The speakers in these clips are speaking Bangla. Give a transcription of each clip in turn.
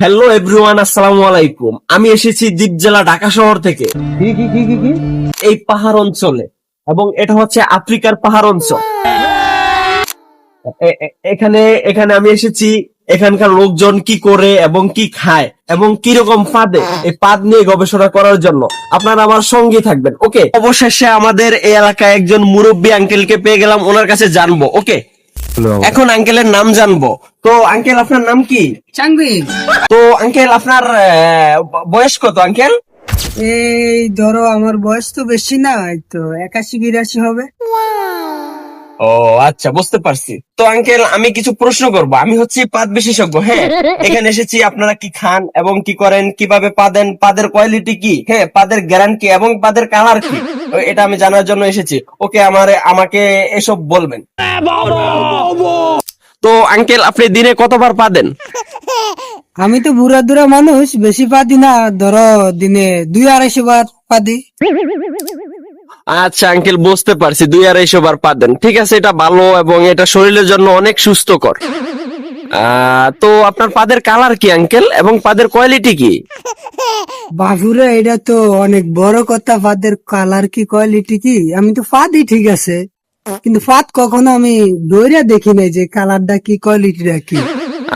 হ্যালো এভরিওয়ান, আসসালামু আলাইকুম। আমি এসেছি দ্বীপ জেলা ঢাকা শহর থেকে। কি এই পাহাড় অঞ্চলে, এবং এটা হচ্ছে আফ্রিকার পাহাড় অঞ্চল। এখানে এখানে আমি এসেছি এখানকার লোকজন কি করে এবং কি খায় এবং কি রকম পাদে এই পাদ নিয়ে গবেষণা করার জন্য আপনারা আমার সঙ্গে থাকবেন। ওকে, অবশেষে আমাদের এই এলাকায় একজন মুরব্বী আঙ্কেলকে পেয়ে গেলাম, ওনার কাছে জানবো। ওকে, এখন আঙ্কেলের নাম জানবো। তো আঙ্কেল, আপনার নাম কি? চাঙ্গুই। তো আঙ্কেল, আপনার বয়স কত আঙ্কেল? এই ধরো আমার বয়স তো বেশি না, এই তো 81-82 হবে। ও আচ্ছা, বুঝতে পারছি। তো আঙ্কেল, আমি কিছু প্রশ্ন করব। আমি হচ্ছি পাদ বিশেষজ্ঞ। হ্যাঁ, এখানে এসেছি আপনারা কি খান এবং কি করেন, কিভাবে পাদেন, পাদের কোয়ালিটি কি, হ্যাঁ পাদের গ্যারান্টি এবং পাদের কালার কি, এটা আমি জানার জন্য এসেছি। ওকে, আমাকে এসব বলবেন। তো আঙ্কেল, আপনি দিনে কতবার পাদেন? আমি তো বুড়া দুরা মানুষ, বেশি পাদি না, ধরো দিনে 200-250 বার পাদি। আচ্ছা আঙ্কেল, বুঝতে পারছি, 200-250 বার পাদেন। ঠিক আছে, এটা ভালো এবং এটা শরীরের জন্য অনেক সুস্থকর। তো আপনার পাদের কালার কি আঙ্কেল এবং পাদের কোয়ালিটি কি? বাবুরে, এটা তো অনেক বড় কথা। ফাদের কালার কি কোয়ালিটি কি, আমি তো ফাদি ঠিক আছে, কিন্তু ফাদ কখনো আমি দইরা দেখি নাই যে কালারটা কি কোয়ালিটিটা কি।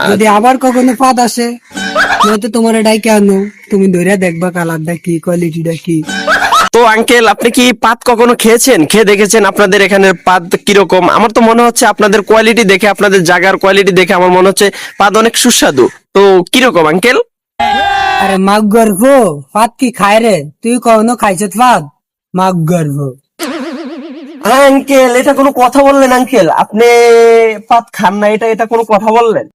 যদি আবার কখনো ফাদ আসে, নয়তো তোমার ডাইকে আনো, তুমি দইরা দেখবা কালারটা কি কোয়ালিটিটা কি। তো আঙ্কেল, আপনি কি পাদ কখনো খেয়েছেন, খেয়ে দেখেছেন আপনাদের এখানের পাদ কিরকম? আমার তো মনে হচ্ছে আপনাদের কোয়ালিটি দেখে, আপনাদের জায়গার কোয়ালিটি দেখে আমার মনে হচ্ছে পাদ অনেক সুস্বাদু। তো কিরকম আঙ্কেল? আরে মাগ গর্ভ, ফাদ কি খায় রে? তুই কখনো খাইছত ফাদ? মাগ গর্ভ। আঙ্কেল, এটা কোনো কথা বললেন আঙ্কেল? আপনি পাদ খান না, এটা এটা কোনো কথা বললেন?